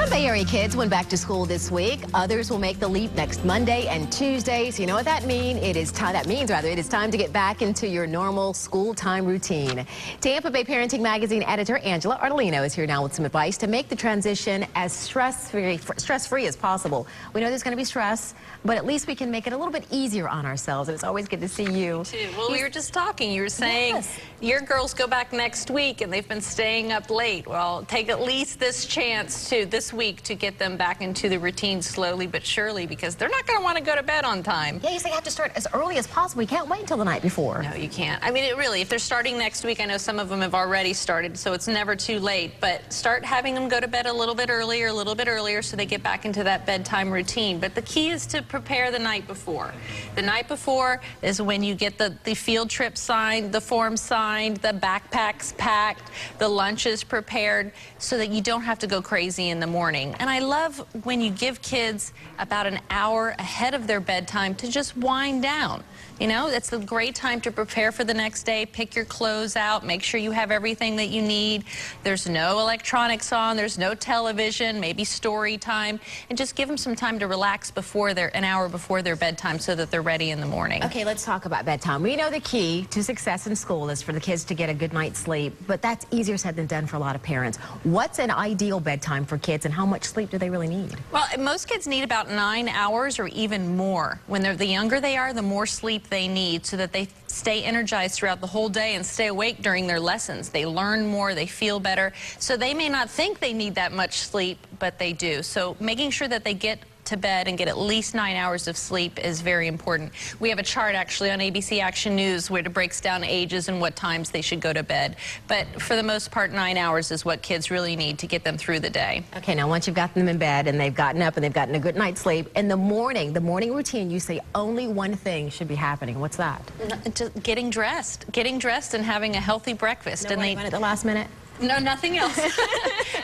Some Bay Area kids went back to school this week. Others will make the leap next Monday and Tuesday. So you know what that means? It is time to get back into your normal school time routine. Tampa-Bay-Parenting-magazine editor Angela-Ardolino is here now with some advice to make the transition as stress-free as possible. We know there's going to be stress, but at least we can make it a little bit easier on ourselves. And it's always good to see you. Well, we were just talking. You were saying your girls go back next week and they've been staying up late. Well, take at least this week to get them back into the routine slowly but surely, because they're not going to want to go to bed on time. Yeah, you say you have to start as early as possible. You can't wait until the night before. No, you can't. I mean, if they're starting next week, I know some of them have already started, so it's never too late. But start having them go to bed a little bit earlier so they get back into that bedtime routine. But the key is to prepare the night before. The night before is when you get the field trip signed, the forms signed, the backpacks packed, the lunches prepared, so that you don't have to go crazy in the morning. And I love when you give kids about an hour ahead of their bedtime to just wind down. You know, it's a great time to prepare for the next day. Pick your clothes out. Make sure you have everything that you need. There's no electronics on. There's no television, maybe story time. And just give them some time to relax an hour before their bedtime so that they're ready in the morning. Okay, let's talk about bedtime. We know the key to success in school is for the kids to get a good night's sleep, but that's easier said than done for a lot of parents. What's an ideal bedtime for kids, and how much sleep do they really need? Well, most kids need about 9 hours or even more. When the younger they are, the more sleep they need, so that they stay energized throughout the whole day and stay awake during their lessons. They learn more, they feel better. So they may not think they need that much sleep, but they do. So making sure that they get to bed and get at least 9 hours of sleep is very important. We have a chart actually on ABC Action News where it breaks down ages and what times they should go to bed. But for the most part, 9 hours is what kids really need to get them through the day. Okay, now once you've got them in bed and they've gotten up and they've gotten a good night's sleep, in the morning routine, you say only one thing should be happening. What's that? Just getting dressed and having a healthy breakfast. No waiting at the last minute? No, nothing else.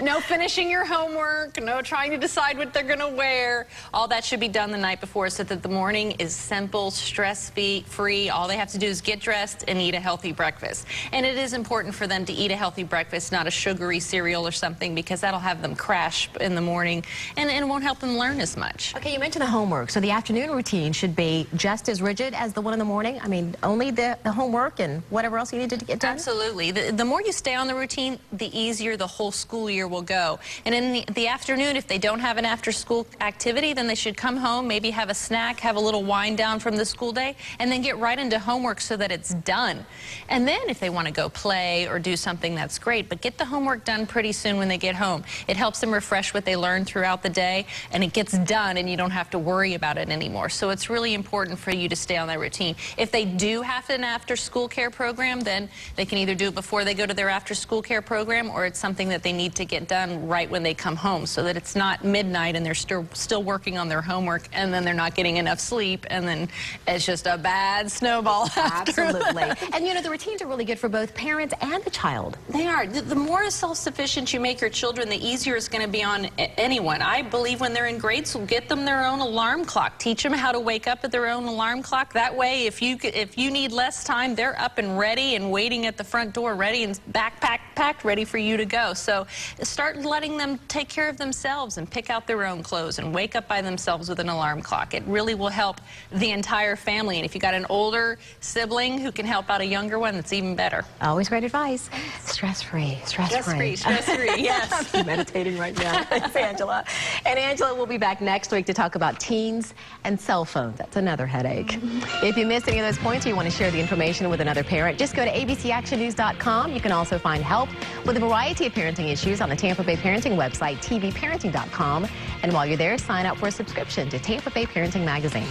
No finishing your homework, no trying to decide what they're going to wear. All that should be done the night before so that the morning is simple, stress-free. All they have to do is get dressed and eat a healthy breakfast. And it is important for them to eat a healthy breakfast, not a sugary cereal or something, because that'll have them crash in the morning and it won't help them learn as much. Okay, you mentioned the homework. So the afternoon routine should be just as rigid as the one in the morning? I mean, only the homework and whatever else you needed to get done? Absolutely. The more you stay on the routine, the easier the whole school year will go. And in the afternoon, if they don't have an after-school activity, then they should come home, maybe have a snack, have a little wind down from the school day, and then get right into homework so that it's done. And then if they want to go play or do something, that's great, but get the homework done pretty soon when they get home. It helps them refresh what they learned throughout the day, and it gets done and you don't have to worry about it anymore. So it's really important for you to stay on that routine. If they do have an after-school care program, then they can either do it before they go to their after-school care program, or it's something that they need to get done right when they come home, so that it's not midnight and they're still working on their homework and then they're not getting enough sleep, and then it's just a bad snowball after. Absolutely. And you know, the routines are really good for both parents and the child. They are. The more self-sufficient you make your children, the easier it's going to be on anyone. I believe when they're in grade school, get them their own alarm clock. Teach them how to wake up at their own alarm clock. That way, if you need less time, they're up and ready and waiting at the front door, ready and backpack packed, ready for you to go. So start letting them take care of themselves and pick out their own clothes and wake up by themselves with an alarm clock. It really will help the entire family. And if you got an older sibling who can help out a younger one, that's even better. Always great advice. Stress-free, stress-free. Stress-free, yes. I'm meditating right now. Thanks, Angela. And Angela will be back next week to talk about teens and cell phones. That's another headache. If you missed any of those points or you want to share the information with another parent, just go to abcactionnews.com. You can also find help with a variety of parenting issues on the Tampa Bay Parenting website, tvparenting.com. And while you're there, sign up for a subscription to Tampa Bay Parenting Magazine.